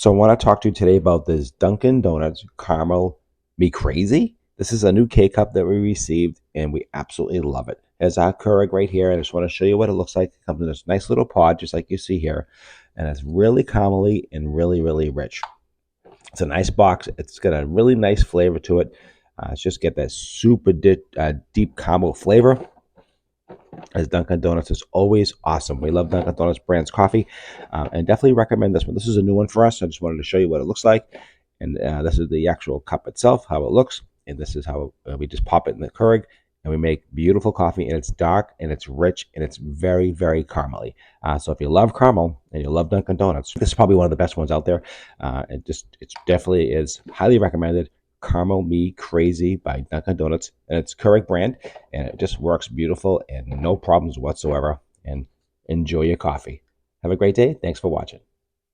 So I want to talk to you today about this Dunkin' Donuts Caramel Me Crazy. This is a new K-Cup that we received, and we absolutely love it. There's our Keurig right here, and I just want to show you what it looks like. It comes in this nice little pod, just like you see here, and it's really caramely and really, really rich. It's a nice box. It's got a really nice flavor to it. It's just get that super deep caramel flavor. As Dunkin' Donuts is always awesome. We love Dunkin' Donuts brands coffee, and definitely recommend this one. This is a new one for us. I just wanted to show you what it looks like, and this is the actual cup itself, how it looks, and this is how we just pop it in the Keurig, and we make beautiful coffee, and it's dark, and it's rich, and it's very, very caramely. So if you love caramel and you love Dunkin' Donuts, this is probably one of the best ones out there. It definitely is highly recommended. Caramel Me Crazy by Dunkin' Donuts, and it's Keurig brand, and it just works beautiful and no problems whatsoever. And enjoy your coffee. Have a great day. Thanks for watching.